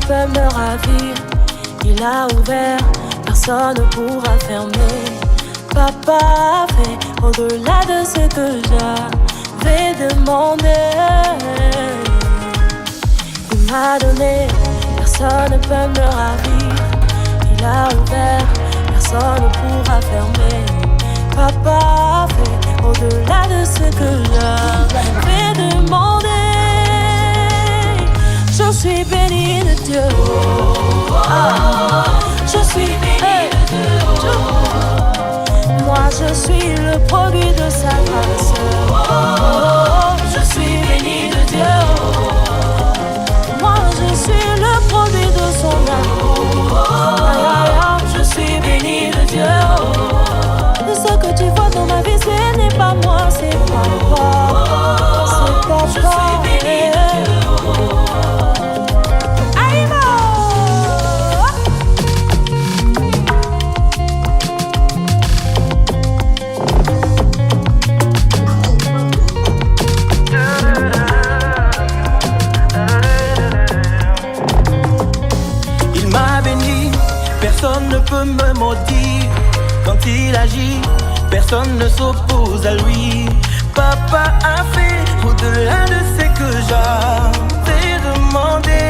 peut me ravir. Il a ouvert, personne ne pourra fermer. Papa a fait au-delà de ce que j'avais demandé. Il m'a donné, personne ne peut me ravir. Il a ouvert, personne ne pourra fermer. Papa a fait au-delà de ce que j'avais demandé. Je suis béni de Dieu. Je suis béni de Dieu. Moi je suis le produit de sa grâce. Je suis béni de Dieu. Moi je suis le produit de son amour. Je suis béni de Dieu. De ce que tu vois dans ma vie, ce n'est pas moi, c'est papa. C'est papa. Je suis béni de Dieu. Personne ne peut me maudire. Quand il agit, personne ne s'oppose à lui. Papa a fait au-delà de ce que j'avais demandé.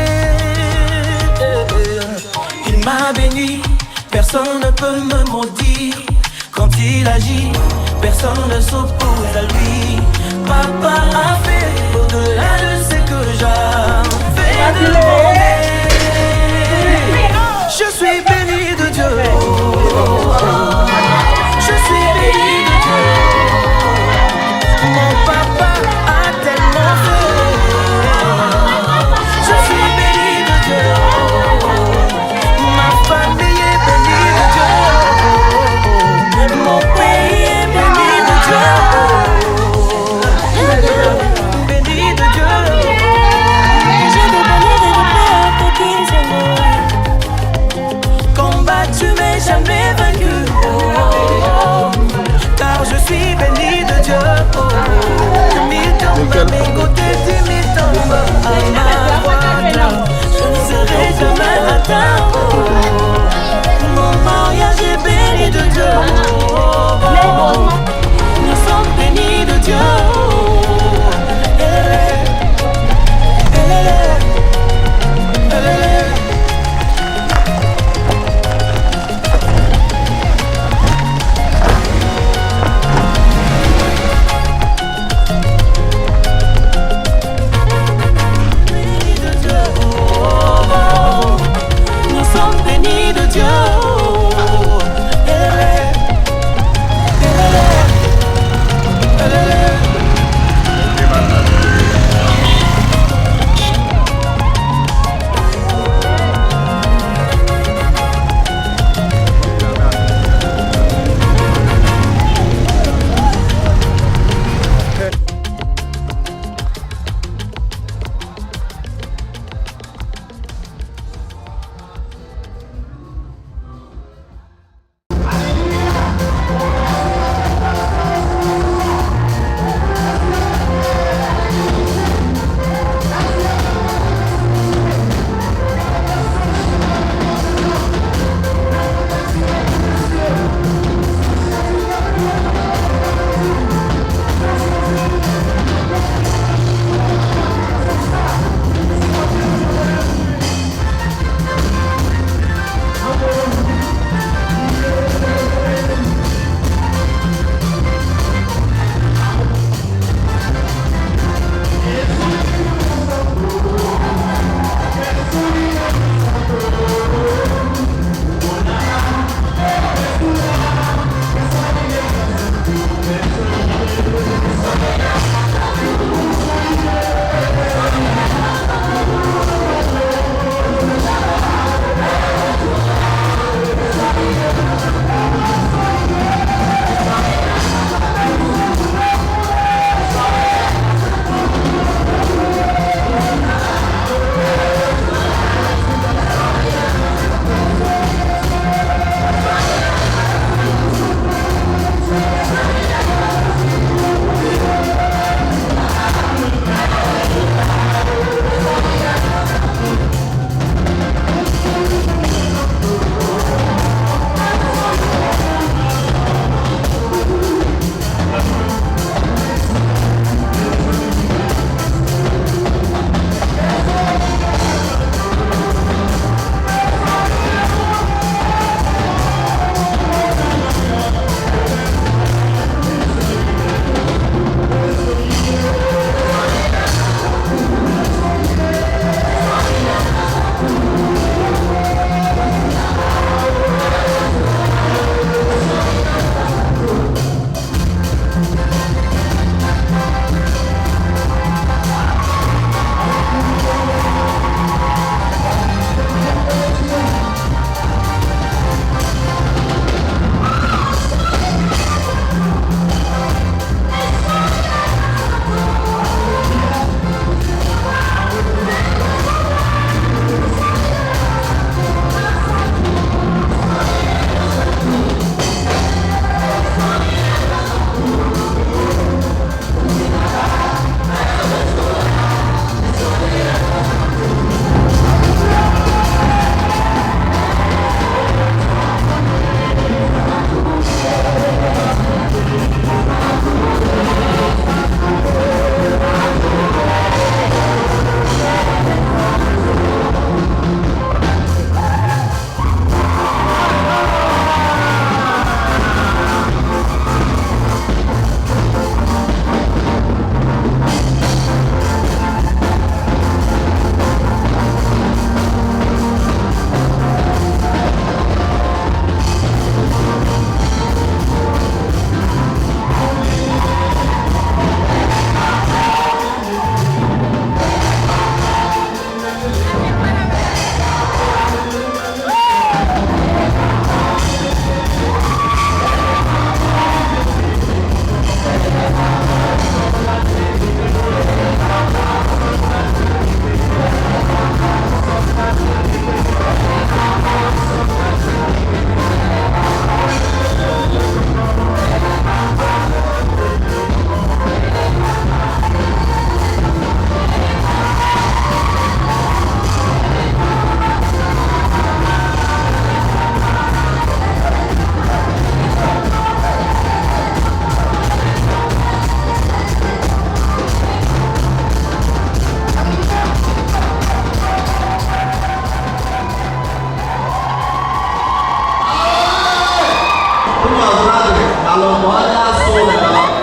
Il m'a béni, personne ne peut me maudire. Quand il agit, personne ne s'oppose à lui. Papa a fait au-delà de ce que j'avais demandé. Je suis béni de Dieu. Je suis béni de Dieu. Mon papa a tellement fait. Je suis béni de Dieu. Ma famille est bénie de Dieu. Mon pays est béni de Dieu. Béni de Dieu. J'ai des bonheurs et des Kalau wala soda.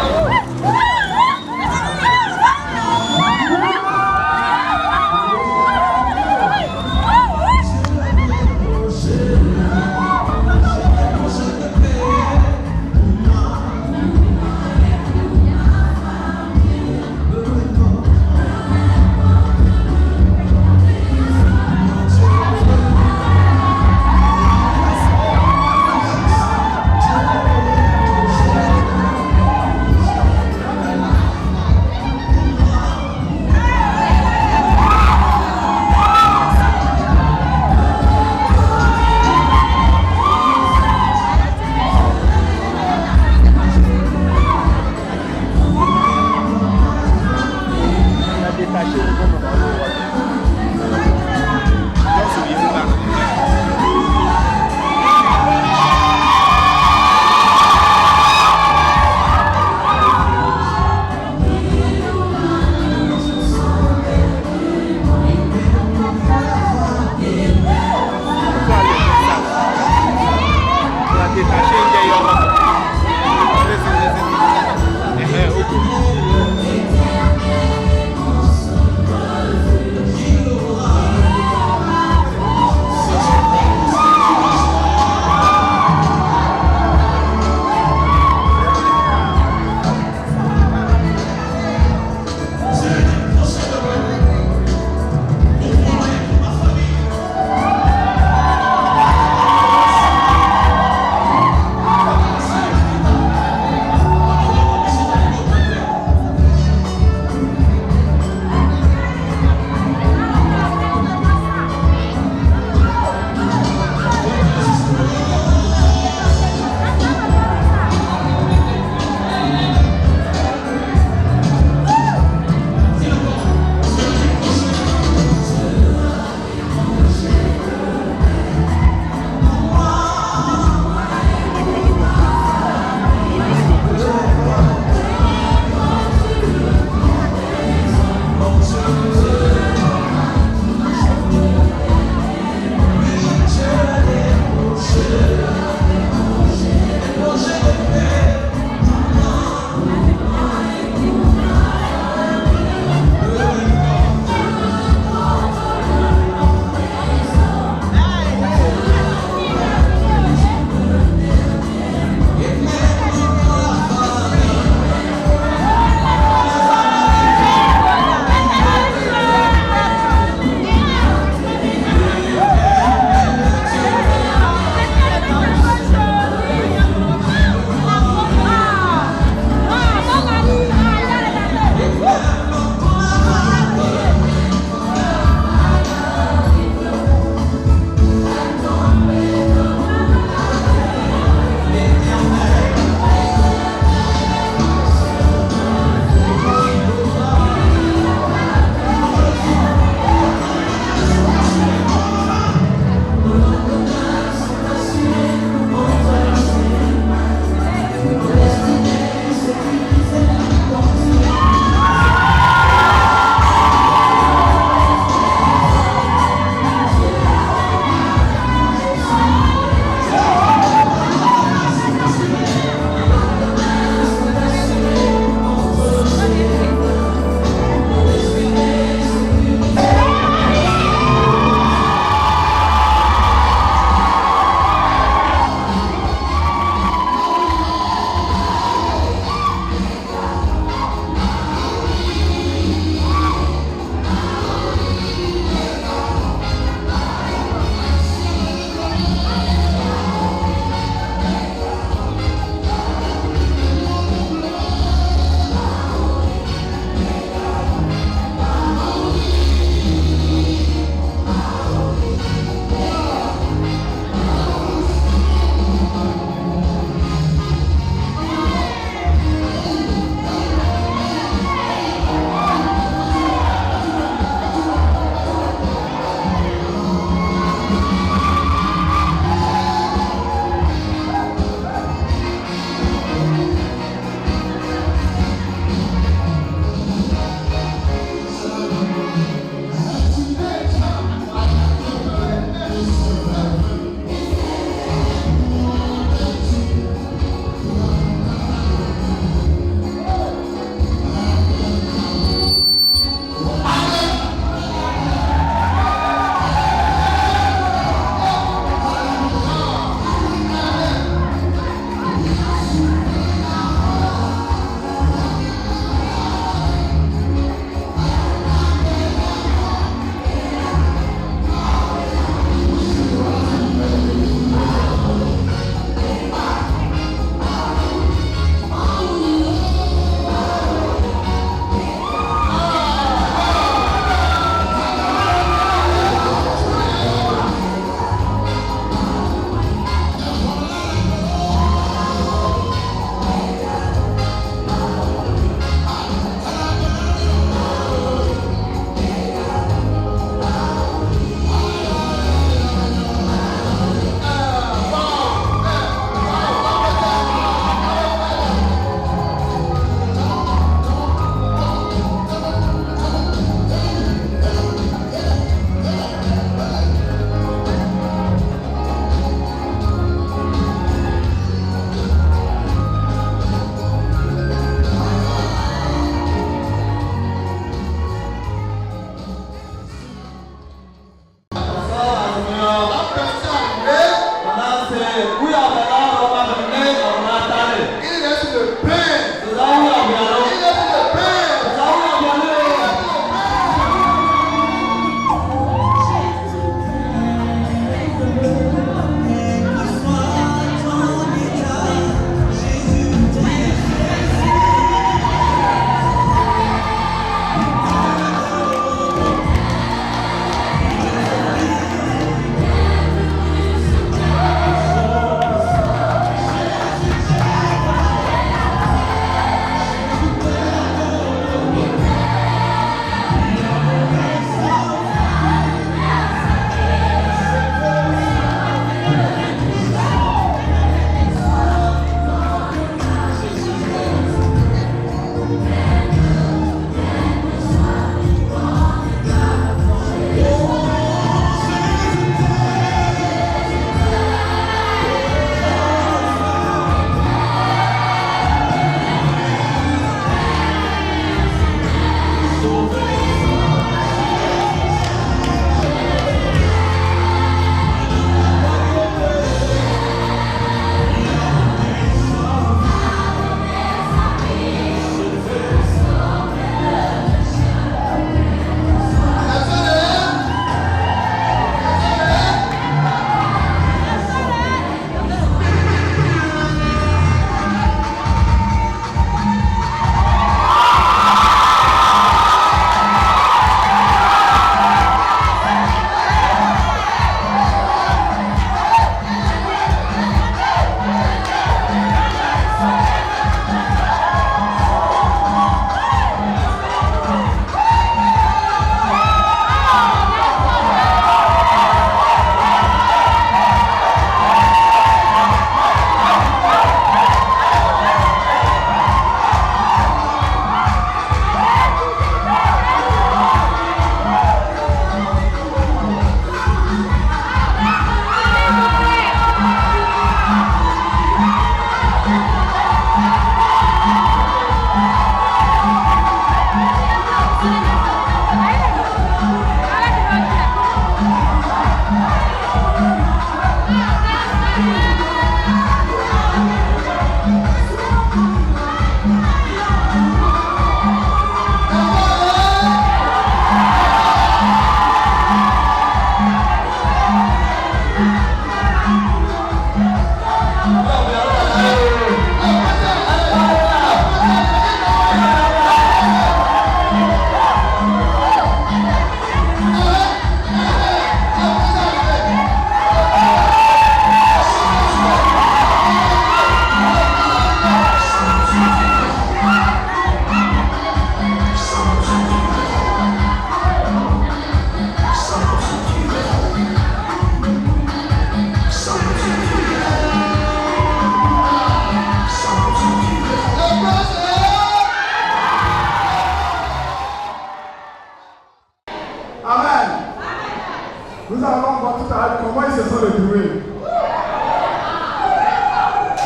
Nous allons voir tout à l'heure comment ils se sont retrouvés.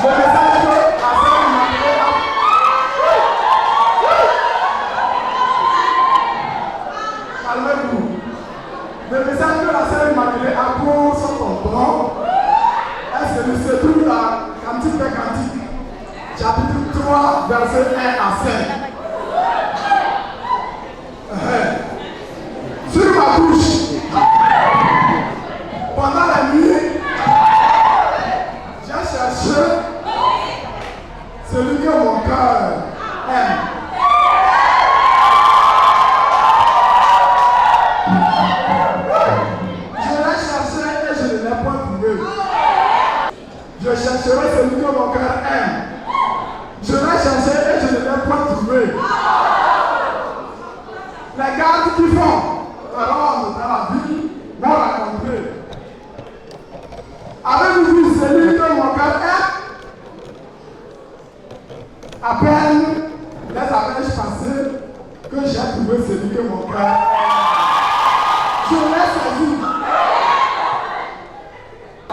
Le message que la sœur Immaculée a... Calmez-vous. Le message que la sœur Immaculée a pour son tonton est celui qui se trouve dans Cantique des Cantiques, chapitre 3, versets 1 à 5. Sur ma bouche, pendant la nuit, j'ai cherché celui que mon cœur aime. Je l'ai cherché et je ne l'ai point trouvé. Je chercherai celui que mon cœur aime. Je l'ai cherché et je ne l'ai point trouvé. Les gardes qui font ronde dans la vie m'ont rencontré. Avez-vous vu celui que mon cœur aime? À peine les avais-je passé que j'ai trouvé celui que mon cœur aime. Je l'ai saisi.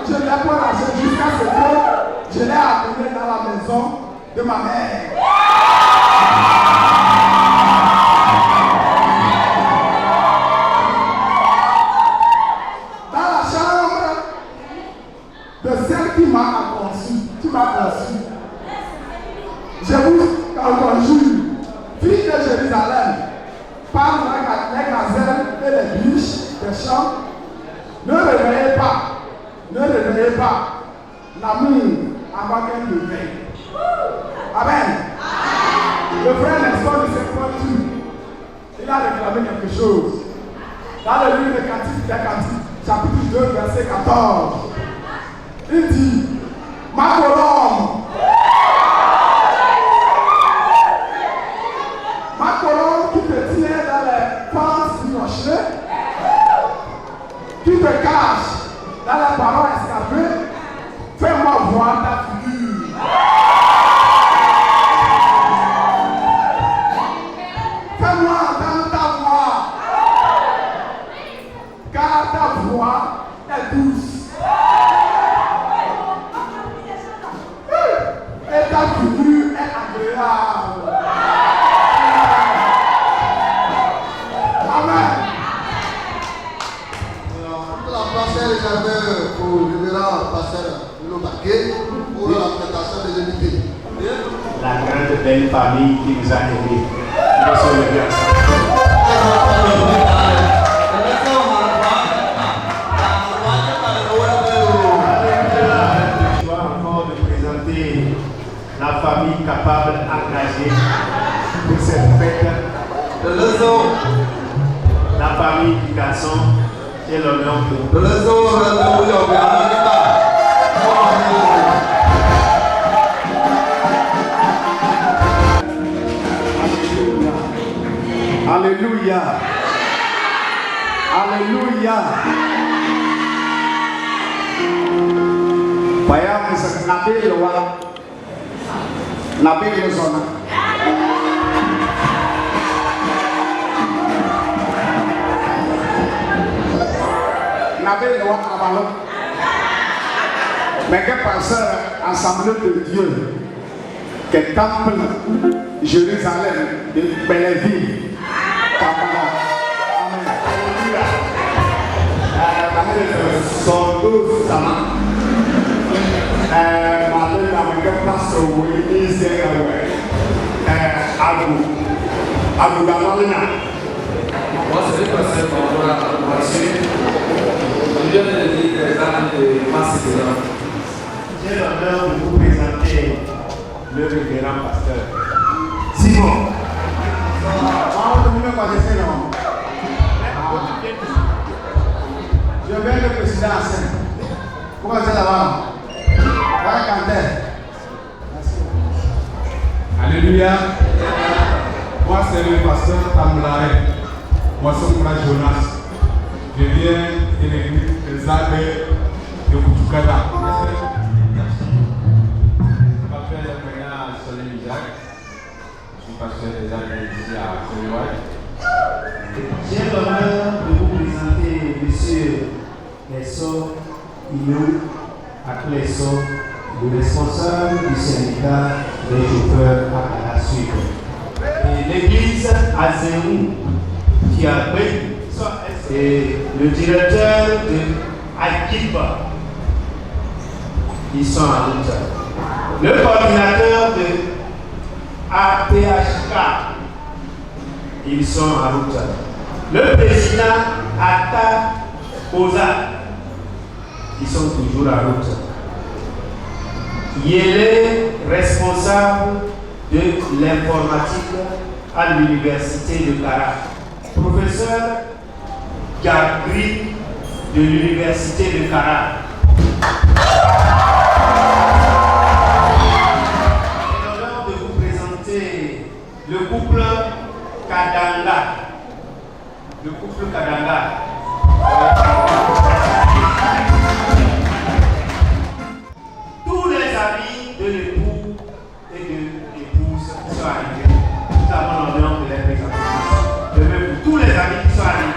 Je l'ai pas lâché jusqu'à ce que je l'ai amené dans la maison de ma mère. De celle qui m'a conçu, je vous conjure, fille de Jérusalem, par les gazelles et les biches des champs, ne réveillez pas l'amour avant qu'elle ne veille. Amen. Le frère Nestor ne s'est pas tué. Il a réclamé quelque chose. Dans le livre des Cantiques, chapitre 2, verset 14. Il dit, ma colombe qui te tient dans les pentes du rocher, qui te cache dans les parois escarpées, fais-moi voir ta figure. Fais-moi entendre ta voix, car ta voix est douce. Et ta figure est agréable. Amen. La place est réservée pour le révérend pasteur Lobaké pour la présentation des invités. La grande belle famille qui nous a aidés. Monsieur le bien. La famille capable, engagée pour cette fête. La famille du garçon et l'honneur de Alléluia. Alléluia. Bayam Nabi Loa. Nabi Lozona. Nabi Loa Abalon. Mais que pasteur assemblée de Dieu, que temple Jérusalem de Belleville. Amen. Alléluia. Son douce, ça va. que pasteur oui ministère Abou Damalina. Moi, c'est le pasteur pour la marché. Je viens de dire les années de masse de l'homme. J'ai l'honneur de vous présenter le révérend pasteur Simon. Je vais le président enceinte. Comment c'est là-bas? Alléluia. Moi, c'est le pasteur Tamlaé. Moi, c'est mon frère Jonas. Je viens de l'église des Albert de Koutoukada. Je m'appelle Soleil Jacques. Je suis pasteur des Albert ici à Soliwai. J'ai l'honneur de vous présenter M. Lesso Inou Aklesso, le responsable du syndicat des chauffeurs à la suite. Et l'église Azéou qui a pris et le directeur de Akiba, ils sont en route. Le coordinateur de APHK, ils sont en route. Le président Ata Koza, ils sont toujours en route. Il est responsable de l'informatique à l'université de Kara. Professeur Gagri de l'université de Kara. J'ai l'honneur de vous présenter le couple Kadanga. Le couple Kadanga. Tous les amis de l'époux et de l'épouse sont arrivés. Nous avons l'honneur de les présenter. De même pour tous les amis qui sont arrivés.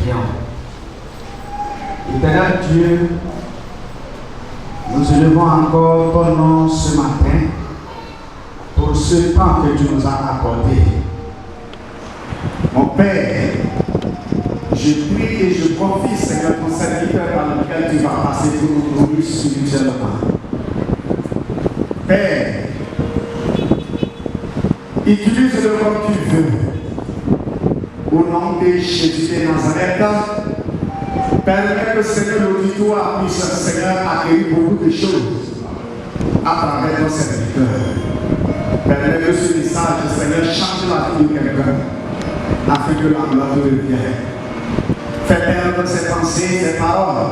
prions. Éternel Dieu, nous élevons encore ton nom ce matin pour ce temps que tu nous as accordé. Mon Père, je prie et je confie, Seigneur, ton serviteur dans lequel tu vas passer pour nous nourrir spirituellement. Père, utilise-le comme tu veux. Au nom de Jésus de Nazareth, permets que Seigneur l'auditoire puisse, Seigneur, accueillir beaucoup de choses à travers ton serviteur. Permets que ce message, Seigneur, change la vie de quelqu'un afin que la gloire te revienne. Fais perdre ses pensées, ses paroles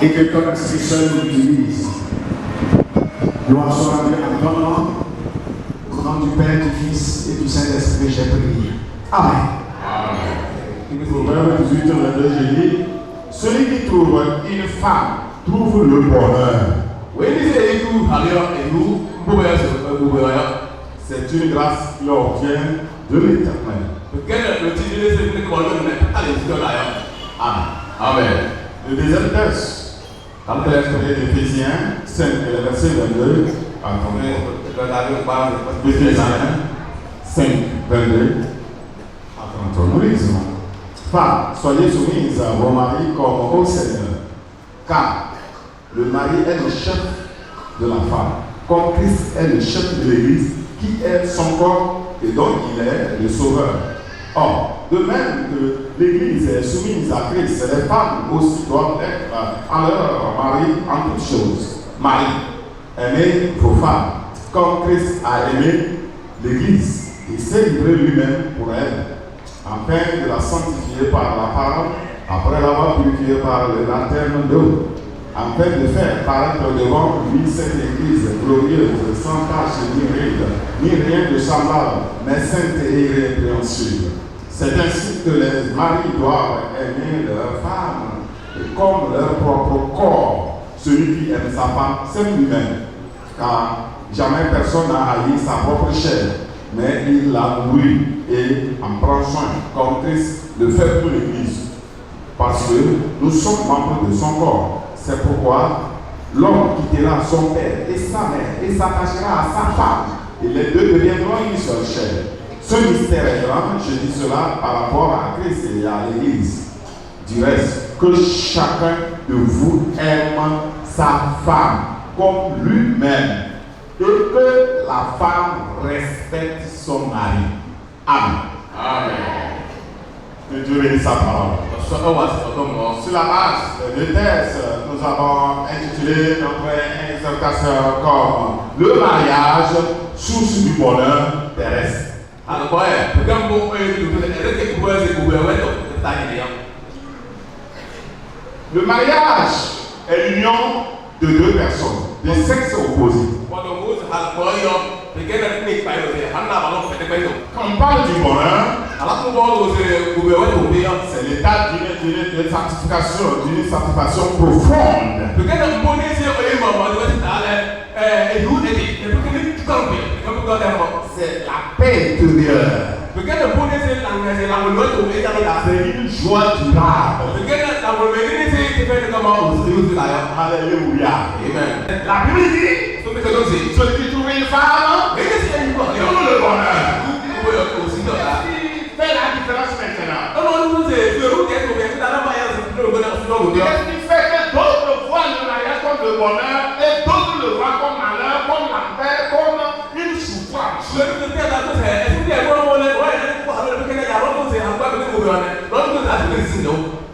et que ton Esprit seul l'utilise. Gloire soit rendue à ton nom. Au nom du Père, du Fils et du Saint-Esprit, j'ai prié. Amen. Proverbe 18, 22, je dis, celui qui trouve une femme trouve le bonheur. C'est une grâce qui obtient de l'Éternel. Amen. Le deuxième texte, dans l'Éphésiens 5, verset 22, Éphésiens 5, 22, nous lisons. Femmes, soyez soumises à vos maris comme au Seigneur, car le mari est le chef de la femme, comme Christ est le chef de l'Église, qui est son corps et dont il est le sauveur. Or, de même que l'Église est soumise à Christ, les femmes aussi doivent être à leur mari en toutes choses. Marie, aimez vos femmes, comme Christ a aimé l'Église et s'est livré lui-même pour elle, afin de la sanctifier par la parole, après l'avoir purifiée par le baptême d'eau, afin de faire paraître devant lui cette Église glorieuse, sans tache ni ride, ni rien de semblable, mais sainte et irrépréhensible. C'est ainsi que les maris doivent aimer leur femme, et comme leur propre corps. Celui qui aime sa femme, c'est lui-même, car jamais personne n'a haï sa propre chair, mais il la nourrit et en prend soin, comme Christ le fait pour l'Église. Parce que nous sommes membres de son corps. C'est pourquoi l'homme quittera son père et sa mère et s'attachera à sa femme, et les deux deviendront une seule chair. Ce mystère est grand, je dis cela par rapport à Christ et à l'Église. Du reste, que chacun de vous aime sa femme comme lui-même, et que la femme respecte son mari. Amen. Amen. Que Dieu bénisse sa parole. Sur la base de texte, nous avons intitulé notre exhortation comme le mariage, source du bonheur terrestre. Le mariage est l'union de deux personnes, de sexes opposés. Quand on parle du bonheur, c'est l'état d'une satisfaction profonde. C'est la paix intérieure. C'est une joie durable. Alléluia. Amen. La Bible dit, celui qui trouve une femme, trouve le bonheur. Fais la différence maintenant. Qu'est-ce qui fait que d'autres voient le mariage comme le bonheur et d'autres le voient comme malheur, comme la paix, comme une souffrance?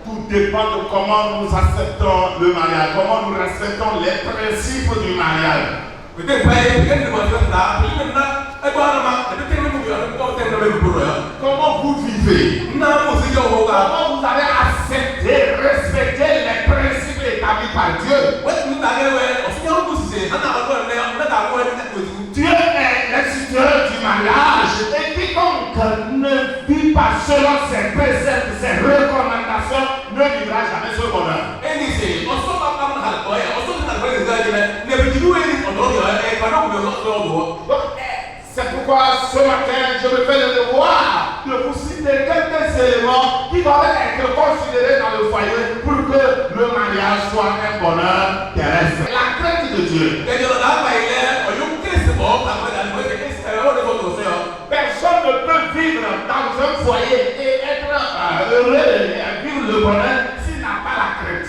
Tout dépend de comment nous acceptons le mariage, comment nous respectons les principes du mariage. Comment vous vivez? Comment vous avez accepté, respecté les principes établis par Dieu? Dieu est l'instituteur du mariage et quiconque ne vit pas selon ses préceptes, ses recommandations, ne vivra jamais ce bonheur. C'est pourquoi ce matin, je me fais le devoir de vous citer quelques éléments qui doivent être considérés foyer pour que le mariage soit un bonheur terrestre. La crainte de Dieu. Personne ne peut vivre dans un foyer et être heureux et vivre le bonheur s'il n'a pas la crainte.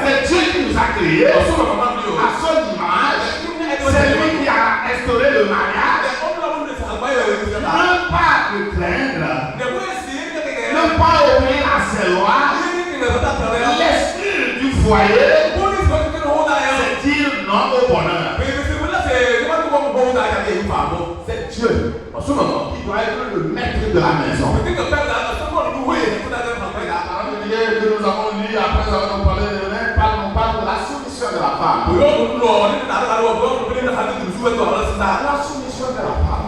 C'est Dieu qui nous a créés à son image. C'est lui qui a instauré le mariage. Ne pas le craindre. Ne pas obéir à ses lois. L'esprit du foyer, c'est dire non au bonheur. C'est Dieu qui doit être le maître de la maison. Que nous avons lu après avoir parlé de l'un, on parle de la soumission de la femme. La soumission de la femme.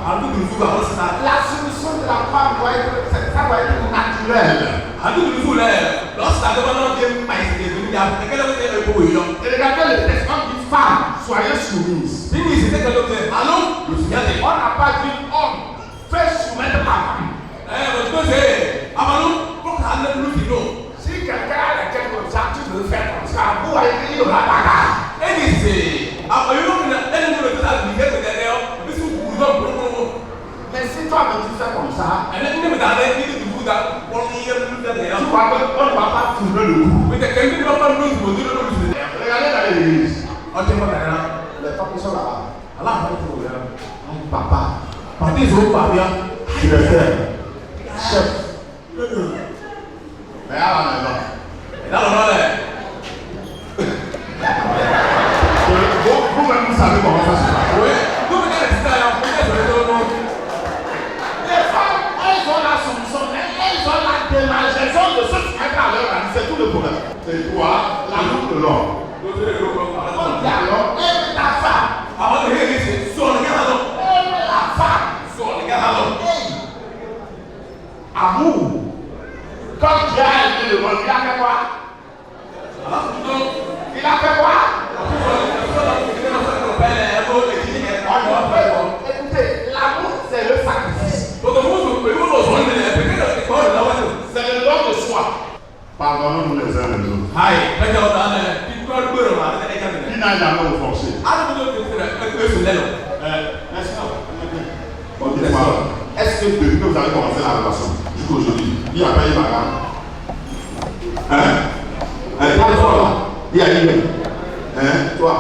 La soumission de la femme doit être naturelle. Et regardez le texte, on dit femme, soyez soumise. On n'a pas dit homme, fais soumettre la femme. Si quelqu'un a la tête comme ça, tu veux faire comme ça, vous allez dire la bagarre. Mais si toi tu fais comme ça, tu crois qu'on ne va pas tourner le cou. Regardez dans l'église. Les femmes qui sont là-bas. Papa, tu le fais. Chef. Mais à la maison. Vous-même, vous savez comment ça se passe. Oui. Les femmes, elles ont la solution, elles ont la démarcation de se mettre à leur avis. C'est tout le problème. C'est toi, la route de l'homme. On dit alors, aime ta femme. Aime la femme. Amour. Quand Dieu a aimé le monde, il a fait quoi? Il a fait quoi? Écoutez, l'amour c'est le sacrifice. C'est le don de soi. Pardonnons-nous les uns les autres. Qui n'a jamais offensé? Est-ce que depuis que vous avez commencé la relation jusqu'aujourd'hui, il n'y a pas eu bagarre? Il y a eu. Toi,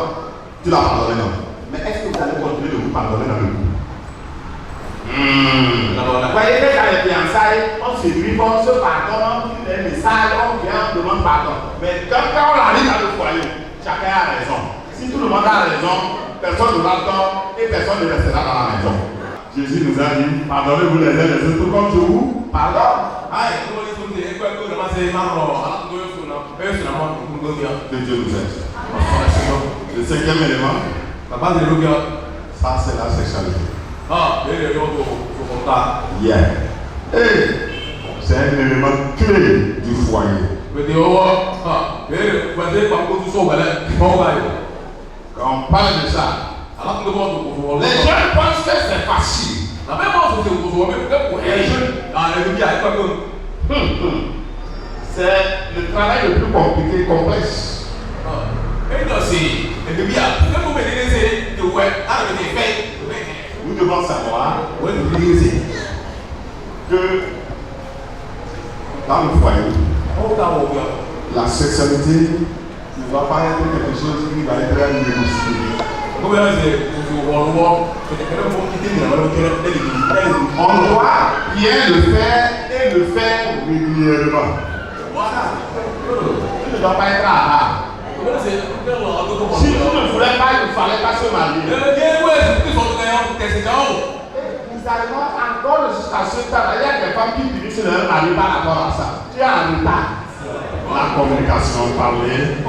tu l'as pardonné, non? Mais est-ce que vous allez continuer de vous pardonner dans le couple? Vous voyez, dans les fiançailles, on se briefe, on se pardonne, on fait des messages, on vient, on demande pardon. Mais quand on arrive dans le foyer, chacun a raison. Si tout le monde a raison, personne ne va tort et personne ne restera dans la maison. Jésus nous a dit, pardonnez-vous les uns les autres comme je vous pardonne. Que Dieu nous aide. Le cinquième élément, ça c'est la sexualité. Yeah. Et c'est un élément clé du foyer. Quand on parle de ça, les jeunes pensent que c'est facile. C'est le travail le plus compliqué, complexe. Nous devons savoir que dans le foyer, la sexualité ne va pas être quelque chose qui va être négocié. On doit bien le faire et le faire régulièrement. Tu ne dois pas être rare. Si tu ne voulais pas, il ne fallait pas se marier. Bizarrement, encore jusqu'à ce temps, il y a des femmes qui finissent leur mari par rapport à ça. Tu es en retard. La communication, parler.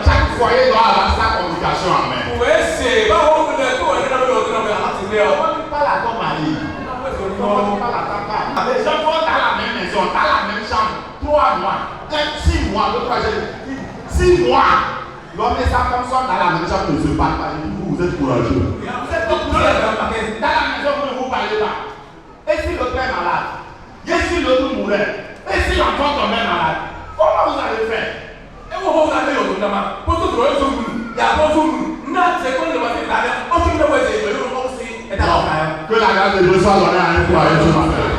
Chaque foyer doit avoir sa communication en main. On ne dit pas la ton mari. Les gens vont dans la même maison, dans la même chambre, 3 mois, 6 mois, 6 mois. L'homme est ça comme ça, dans la maison, ne se parle pas. Vous êtes courageux. Vous êtes pas courageux. Dans la maison, vous ne vous parlez pas. Et si l'autre est malade? Et si l'autre mourait? Et si l'enfant tombait malade? Comment vous allez faire? Et vous allez au gouvernement. Pour tout le monde, il y a beaucoup. Non, c'est comme le matin, aucune de vos élèves aussi est à l'enfer. Que la grâce de Dieu soit donnée à un croyant ce matin.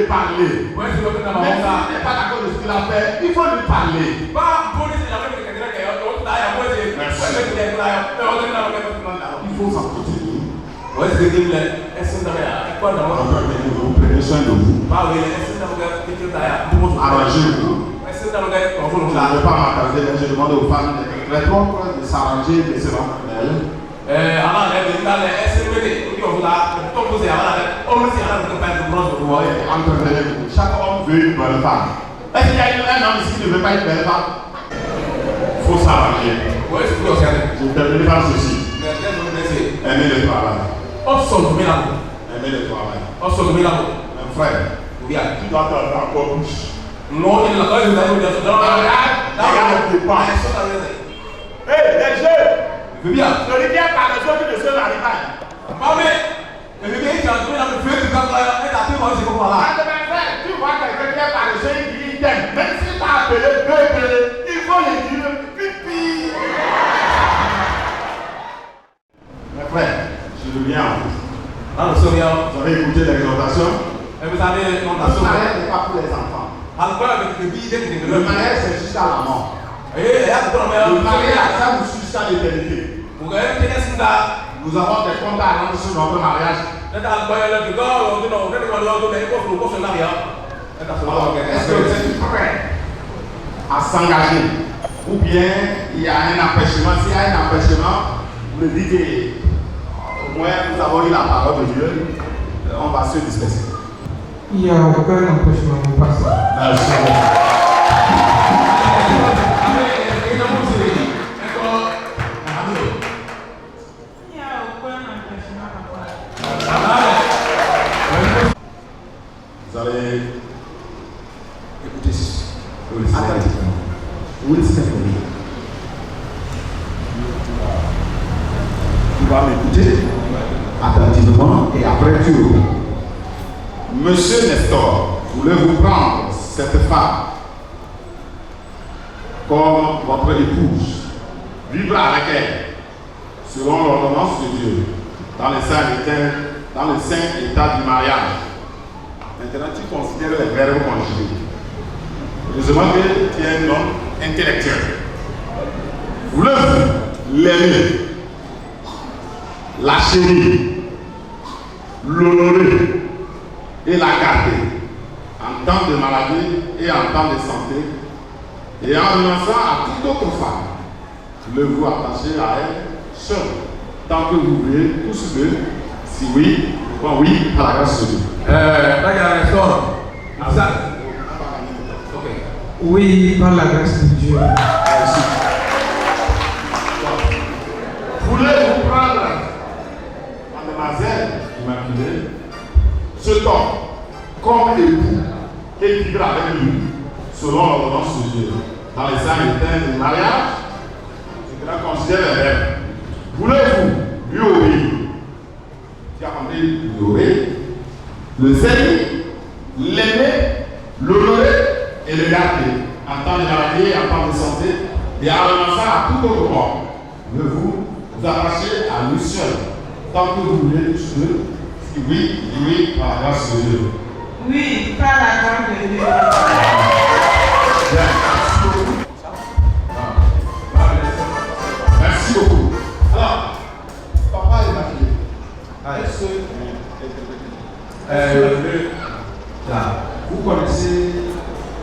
Parlez. Même s'il n'est pas d'accord de ce qu'il a fait, il faut lui parler. Il faut s'entretenir. Vous prenez soin de vous. Arrangez-vous. Vous n'avez pas m'accorder, je demande aux femmes de s'arranger, de se rendre. Entretenez-vous. Chaque homme veut une bonne femme. Est-ce qu'il y a un homme ici qui ne veut pas une belle femme? Il faut s'arranger. Je termine par ceci. Aimer le travail. Aimer le travail. Mon frère, tu dois te faire encore plus. Non, il n'a pas eu de hey, les jeux! Je veux bien. Je veux bien par les autres de ceux d'arrivage. Maman, je veux bien que tu as trouvé dans le feu du camp là, et t'as pris moi, c'est comme là. Tu vois quelqu'un qui est par les jeux, il t'aime. Même si tu as appelé, il faut lui dire pipi. Mes frères, je reviens en vous. Vous avez écouté l'exhortation? Vous savez, le mariage n'est pas pour les enfants. Le mariage, c'est jusqu'à la mort. Le mariage, ça vous suit jusqu'à l'éternité. Nous avons des comptes à rendre sur notre mariage. Est-ce que vous êtes prêts à s'engager? Ou bien il y a un empêchement? S'il y a un empêchement, vous me dites que au moins nous avons eu la parole de Dieu, on va se disperser. Il n'y a aucun empêchement pour passer. Merci. Vous allez écouter attentivement. Vous laissez tu vas m'écouter attentivement et après tu réponds. Monsieur Nestor, voulez-vous prendre cette femme comme votre épouse, vivre avec elle selon l'ordonnance de Dieu dans le saint état du mariage? Maintenant, tu considères les verbes conjugués. Heureusement que tu es un homme intellectuel. Voulez-vous l'aimer, la chérir, l'honorer et la garder en temps de maladie et en temps de santé, et en renonçant à toute autre femme? Voulez-vous attacher à elle seule tant que vous voulez, tous deux? Si oui, bon oui, par la grâce de Dieu. Oui, par la grâce de Dieu. Merci. Voulez-vous prendre Mademoiselle Immaculée, cet homme, comme époux, et vivre avec lui, selon l'ordonnance de Dieu, dans les saints éteints du mariage? C'est que là, considère les rêves. Voulez-vous lui obéir? Tu as compris, lui obéir, le servir, l'aimer, l'honorer et le garder en temps de maladie, en temps de santé, et en renonçant à tout autre mort. Voulez-vous vous attacher à lui seul, tant que vous voulez tous deux? Si oui, oui, par la grâce de Dieu. Oui, par la grâce de Dieu. Bien, merci beaucoup. Alors, papa Immaculé, est-ce que vous connaissez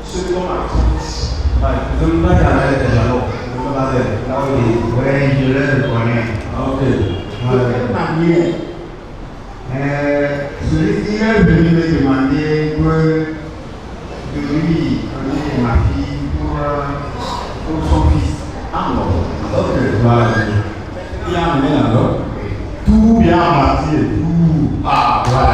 ce qu'on artiste? Je ne sais pas déjà, non. Oui, je le connais. Ok. De quelle manière celui-ci est venu me demander de lui donner ma fille pour son fils. Ah non. Ok. Voilà. Il a amené là-bas. Tout bien bâti et tout. Ah, voilà.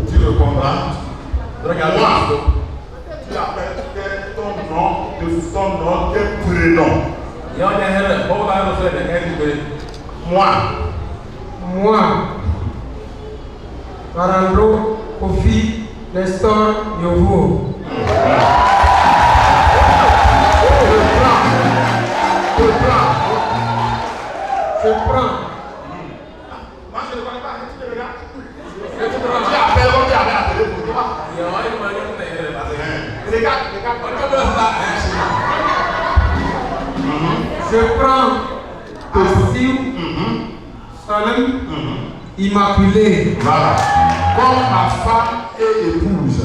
Tu le comprends? Regarde. Tu appelles ton nom, tes prénoms. Moi, Parandro, Kofi, Nestor, Yovo. Je prends. Moi, je ne connais pas, tu te regardes. Tu appelles comme tu avais appelé pour toi. Regarde. Je prends Assis, Salem, Immaculé. Voilà. Comme ma femme et épouse.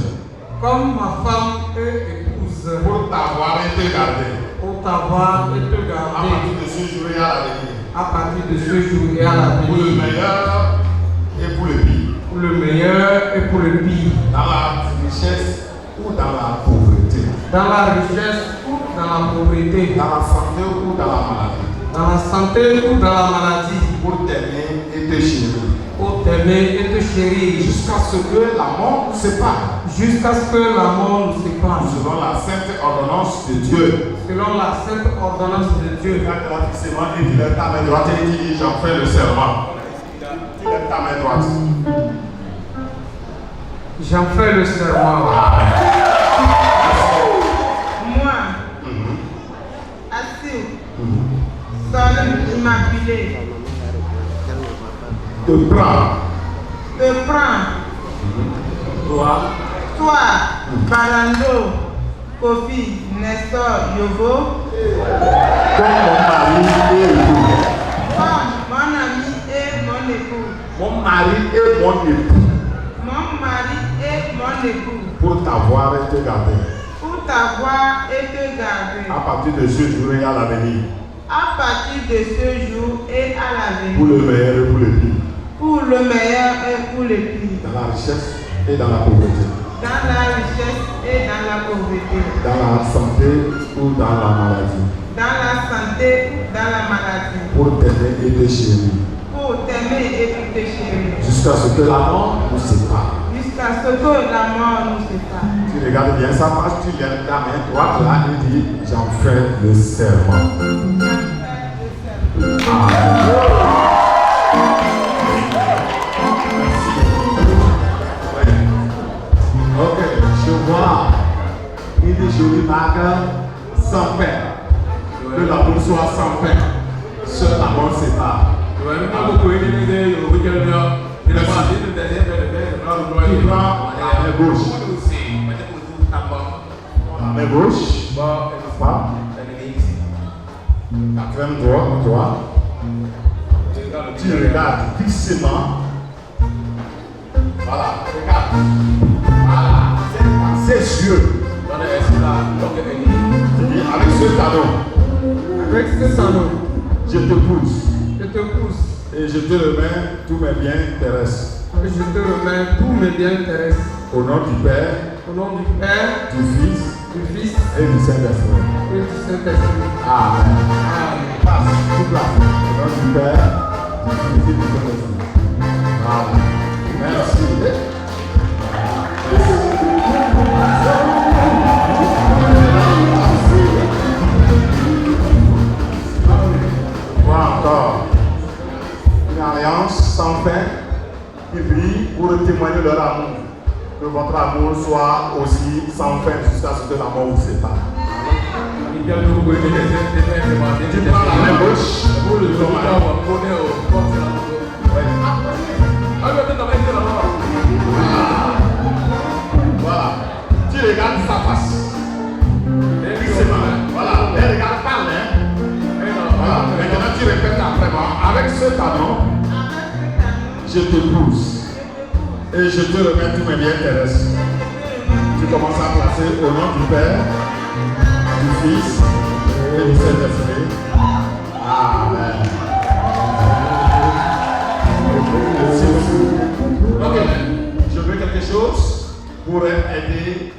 Comme ma femme et épouse. Pour t'avoir été gardé. Pour t'avoir été À gardé. partir de ce jour et à l'avenir. À partir de ce jour et à Pour le l'avenir. meilleur et pour le pire. Pour le meilleur et pour le pire. Dans la richesse ou dans la pauvreté. Dans la richesse ou dans la pauvreté. Dans la santé ou dans la maladie. Dans la santé ou dans la maladie. Pour t'aimer et te chérir. Pour t'aimer et te chérir. Jusqu'à ce que la mort nous sépare. Jusqu'à ce que la mort nous sépare. Selon la sainte ordonnance de Dieu. Selon la sainte ordonnance de Dieu. Quand tu vas fixement et tu lèves ta main droite et tu dis j'en fais le serment. Tu lèves ta main droite. J'en fais le serment. Moi, Assis, Salem Immaculé, Te prends. te prends, toi, Barando, Kofi, Nestor, Yovo, Comme mon mari et époux. comme mon ami et mon époux, Mon mari et mon époux. mon mari et mon époux, Pour t'avoir été gardé. pour t'avoir été gardé, À partir de ce jour et à l'avenir. à partir de ce jour et à Pour l'avenir, le meilleur et pour le pire. pour le meilleur et pour le pire, Dans la richesse et dans la pauvreté. dans la richesse et dans la pauvreté, Dans la santé ou dans la maladie. dans la santé ou dans la maladie, Pour t'aimer et te chérir. pour t'aimer et pour te chérir, Jusqu'à ce que la mort nous sépare. jusqu'à ce que la mort nous sépare. Tu regardes bien ça parce que tu lèves ta main droite là et dis j'en fais le serment. Ok, je vois une jolie marque sans fin. Que l'amour soit sans fin. Seul l'amour sépare. Tu prends la main gauche. La main gauche. Pas. Quatrième doigt. Tu regardes fixement. Voilà, regarde. Voilà, ses yeux. Avec ce talon. Avec ce salon, Je te pousse. je te pousse. Et je te remets tous mes biens terrestres. Et je te remets tous mes biens terrestres. Au nom du Père, Au nom du Père, du Fils du Fils et du Saint-Esprit. et du Saint-Esprit. Amen. Amen. Passe toute la foi. Au nom du Père, du Fils et du Saint-Esprit. Amen. Merci. Voilà encore. Une alliance sans fin qui brille pour témoigner leur amour. Que votre amour soit aussi sans fin jusqu'à ce que la mort vous sépare. Tu prends la main gauche pour le tomber. Voilà. Tu regardes sa face. Voilà. Elle regarde par là. Voilà. Maintenant tu répètes après moi. Avec ce talon, je te pousse. Et je te remets tous mes biens terrestres. Tu commences à placer au nom du Père, du Fils et du Saint-Esprit. Amen. Ok, je veux quelque chose pour aider.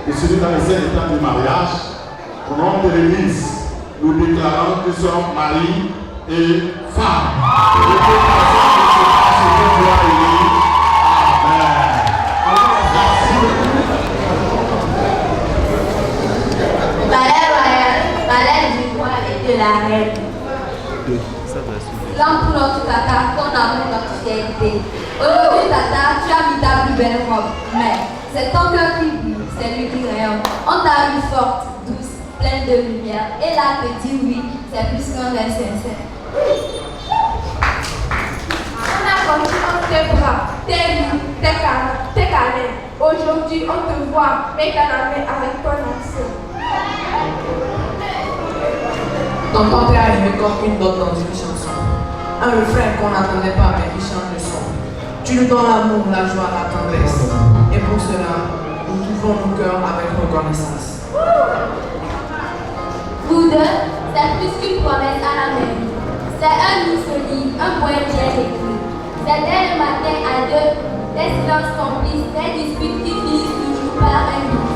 et celui dans les 7 étapes du mariage, au nom de l'Église, nous déclarons que nous sommes mari et femme. Ballet royal, ballet du roi et de la reine. L'homme pour notre tata, ton amour, notre fierté. Aujourd'hui, tata, tu as mis ta plus belle robe, mais c'est ton cœur qui brille, c'est lui qui rayonne. On t'a vu forte, douce, pleine de lumière, et là, te dire oui, c'est plus qu'un rêve sincère. On a compris entre tes bras, tes roues, tes câlins. Aujourd'hui, on te voit, mais qu'à la main avec ton ancien. Ton père est arrivé comme une note dans une chanson. Un refrain qu'on n'attendait pas mais qui change le son. Tu nous donnes l'amour, la joie, la tendresse. Et pour cela, nous ouvrons nos cœurs avec reconnaissance. Vous deux, c'est plus qu'une promesse à la mairie. C'est un nouveau livre, un poème bien écrit. C'est dès le matin à deux, des silences complices, des disputes qui finissent toujours par un but.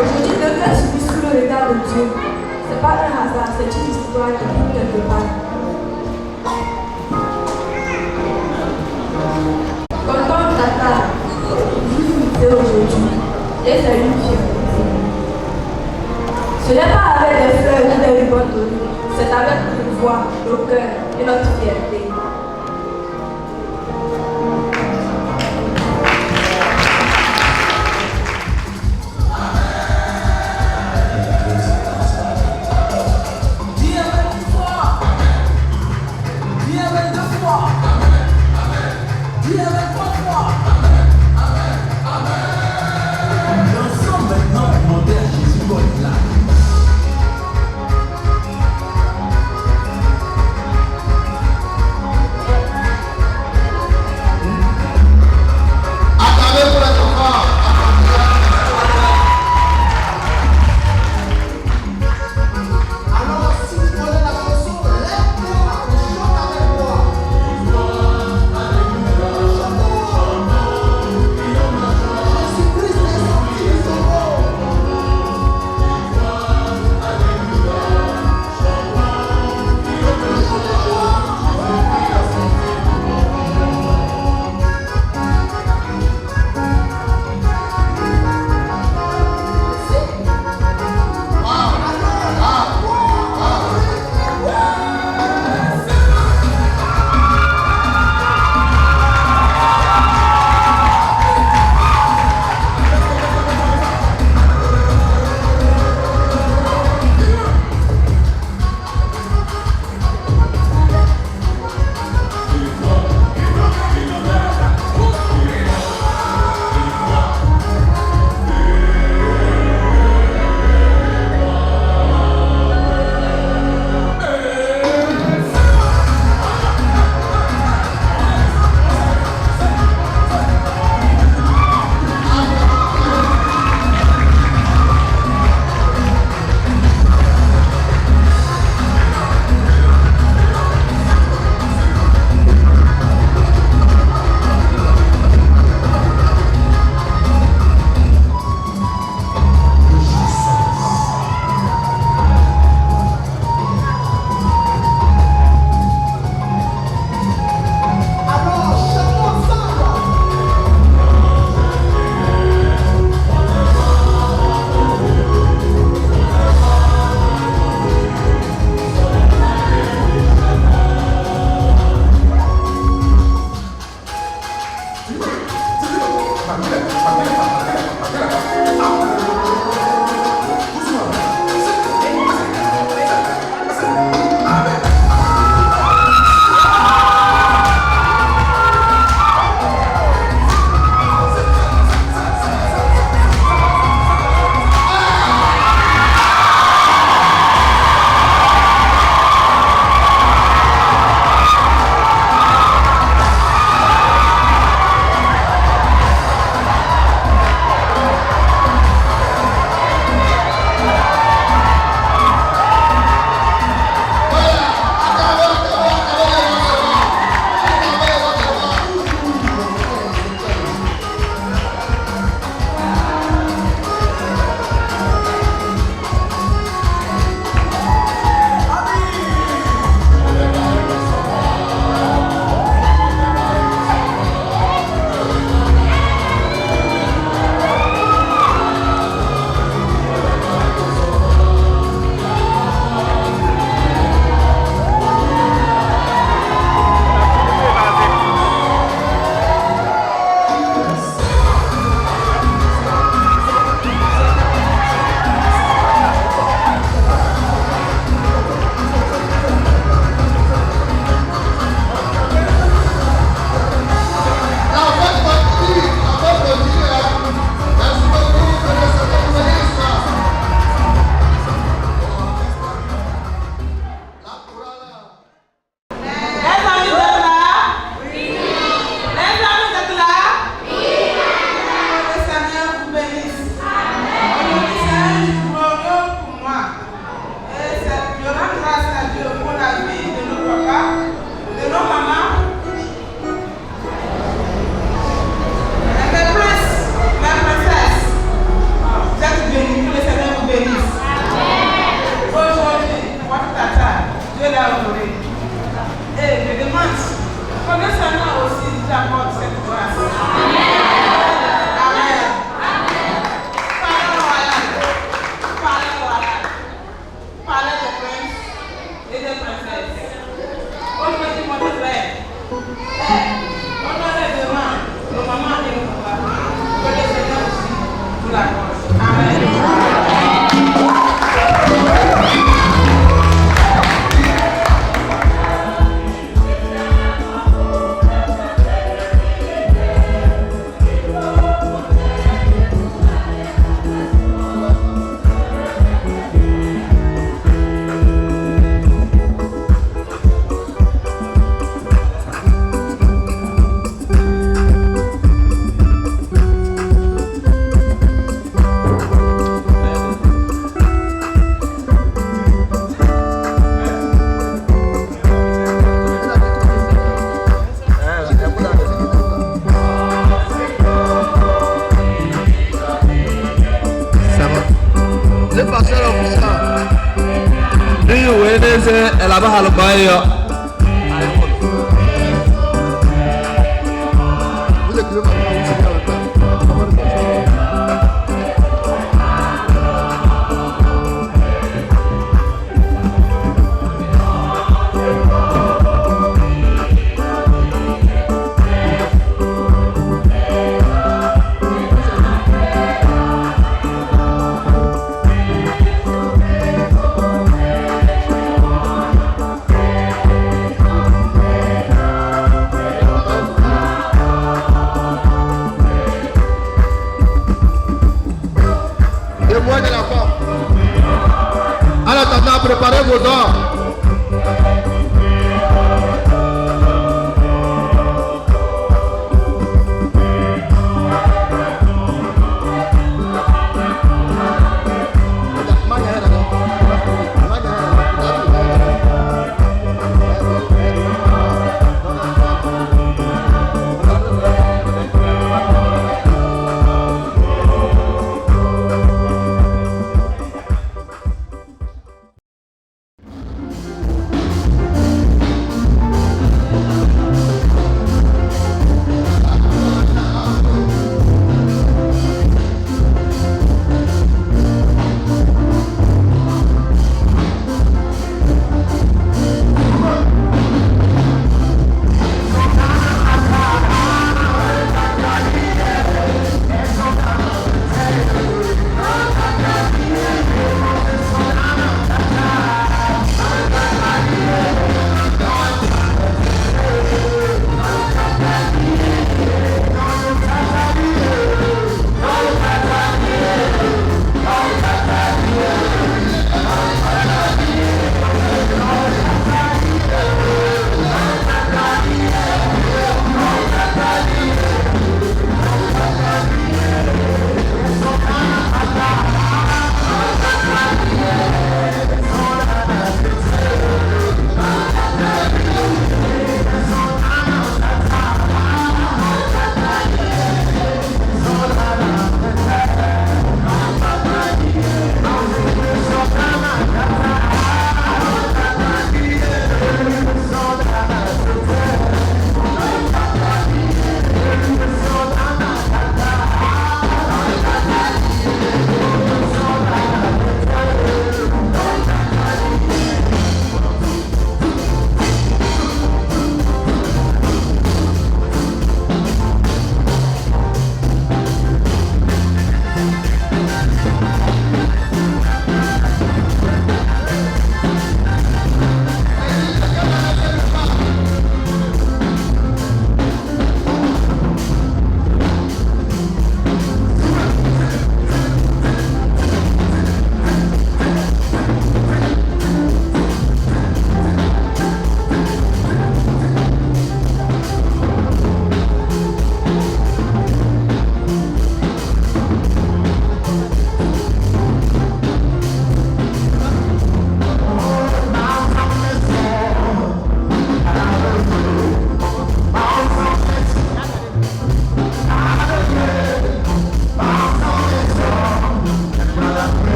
Aujourd'hui, deux frères subissent sous le regard de Dieu. C'est pas un hasard, c'est une histoire qui vit quelque part. Comme ton tata, vous vivez aujourd'hui, et c'est une fierté. Ce n'est pas avec des fleurs ni des rubans dorés, c'est avec notre voix, nos cœurs et notre fierté. c'est là-bas à l'Obaïa. Préparez vos dents.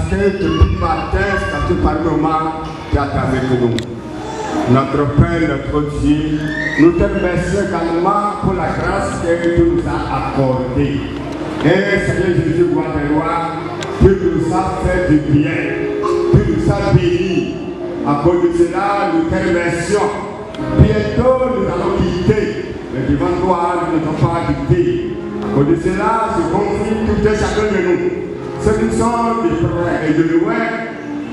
que depuis matin, jusqu'à ce par moment, tu es avec nous. Notre Père, notre Dieu, nous te remercions également pour la grâce que tu nous as accordée. Et Seigneur Jésus, roi des rois, tu nous as fait du bien, tu nous as bénis. À cause de cela, nous te remercions. Bientôt, nous allons quitter. Mais devant toi, nous ne sommes pas quittés. À cause de cela, je confie tout et chacun de nous. Ceux qui sont des frères et de loin,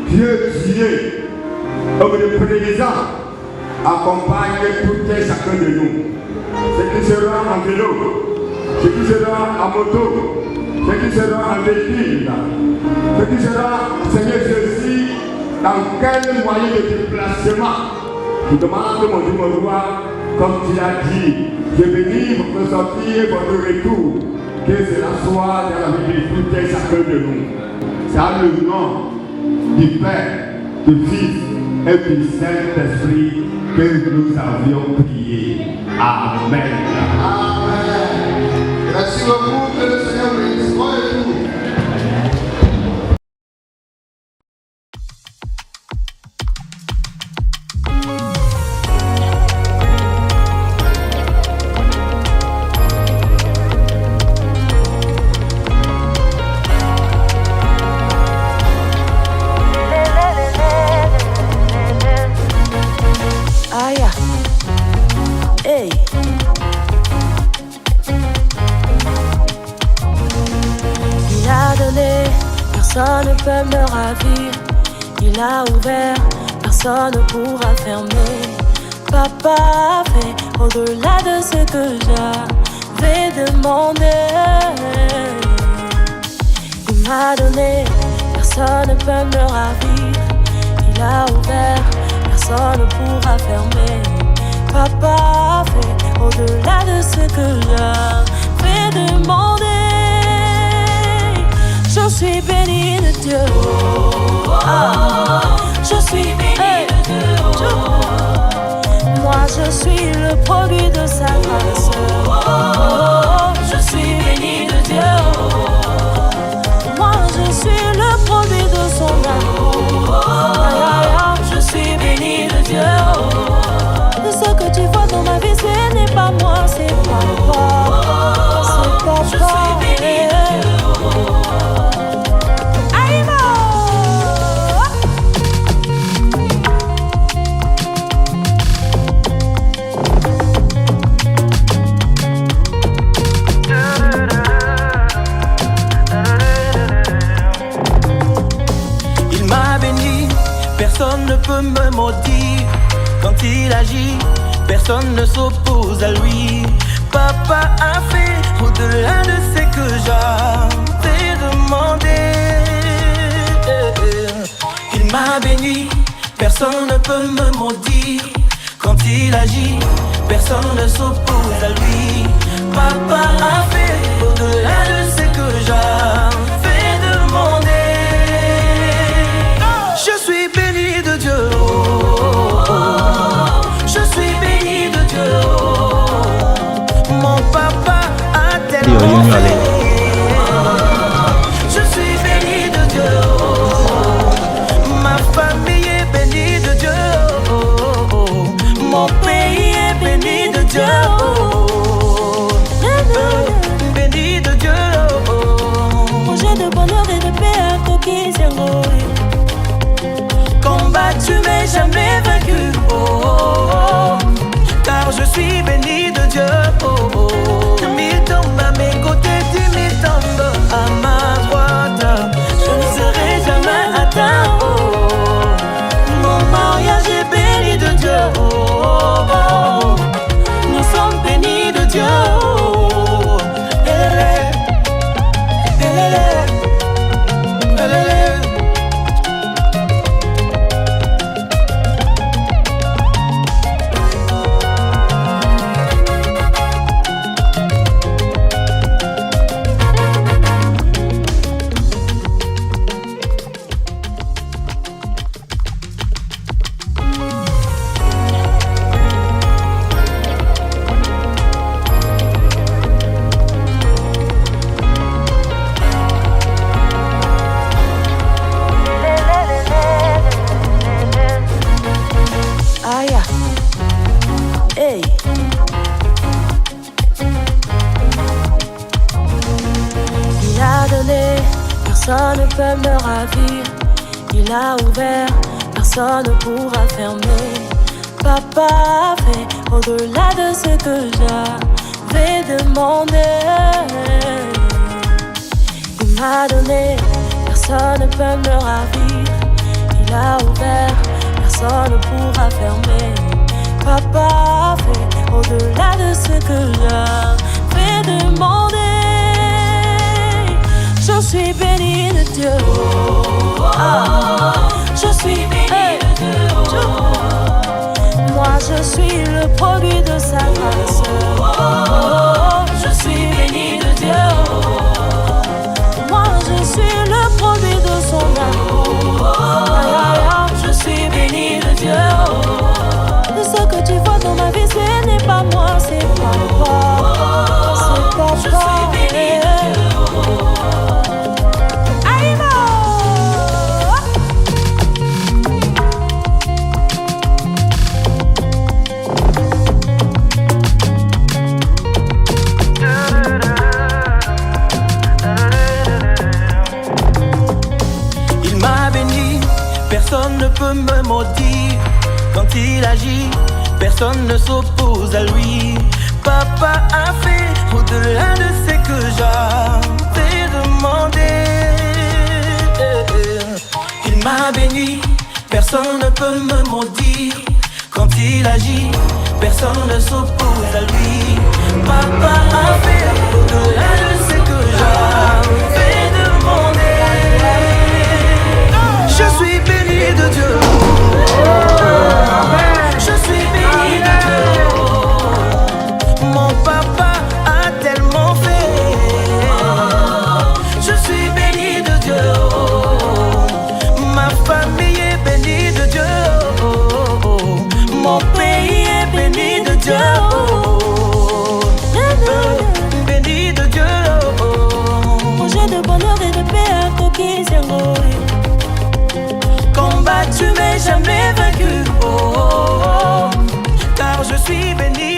Dieu, homme de présent, accompagne tout et chacun de nous. Ceux qui seront en vélo, ceux qui seront en moto, ceux qui seront en véhicule, ceux qui seront, Seigneur Jésus, dans quel moyen de déplacement. Je demande, mon Dieu, mon roi, comme tu l'as dit, je bénis votre sortie et votre retour. Que cela soit dans la vie de tout et chacun de nous. C'est dans le nom du Père, du Fils et du Saint-Esprit que nous avions prié. Amen. Amen. Merci beaucoup, que le Seigneur bénisse. Moi et tout. Personne ne peut me ravir. Il a ouvert, personne ne pourra fermer. Papa a fait au-delà de ce que j'avais demandé. Il m'a donné, personne ne peut me ravir. Il a ouvert, personne ne pourra fermer. Papa a fait au-delà de ce que j'avais demandé. Je suis béni de Dieu. Je suis béni de Dieu. Moi je suis le produit de sa grâce. Je suis béni de Dieu. Moi je suis le produit de son amour. Je suis béni de Dieu. De ce que tu vois dans ma vie, ce n'est pas moi, c'est papa. C'est papa. Je suis béni de Dieu. Personne ne peut me maudire. Quand il agit, personne ne s'oppose à lui. Papa a fait au-delà de ce que j'avais demandé. Il m'a béni, personne ne peut me maudire. Quand il agit, personne ne s'oppose à lui. Papa a fait au-delà de ce que j'avais demandé. Je suis béni de Dieu. Je suis béni de Dieu. Mon papa a tellement fait. Je suis béni de Dieu. Ma famille est bénie de Dieu. Mon pays est béni de Dieu. Béni de Dieu. Projet de bonheur et de paix à coquille. Combattu mais jamais vaincu, car je suis béni de Dieu. Mille tombent à mes côtés, 10 000 tombent à ma droite. Je ne serai jamais atteint. Mon mariage est béni de Dieu. Nous sommes bénis de Dieu. peut me ravir. Il a ouvert, personne ne pourra fermer. Papa a fait au-delà de ce que j'avais demandé. Il m'a donné, personne ne peut me ravir. Il a ouvert, personne ne pourra fermer. Papa a fait au-delà de ce que j'avais demandé. Je suis béni de Dieu. Je suis béni de Dieu. Moi je suis le produit de sa grâce. Je suis béni de Dieu. Moi je suis le produit de son amour. Je suis béni de Dieu. De ce que tu vois dans ma vie, ce n'est pas moi, c'est papa. C'est papa. Je suis béni de Dieu. Personne ne peut me maudire. Quand il agit, personne ne s'oppose à lui. Papa a fait au-delà de ce que j'avais demandé. Il m'a béni, personne ne peut me maudire. Quand il agit, personne ne s'oppose à lui. Papa a fait au-delà de ce que j'avais demandé. Je suis béni de Dieu. Je suis béni de Dieu. Mon papa a tellement fait. Je suis béni de Dieu. Ma famille est bénie de Dieu. Mon pays est béni de Dieu. Béni de Dieu. Projet de bonheur et de paix à Toki Zengo. Combattu mais jamais vaincu, car je suis béni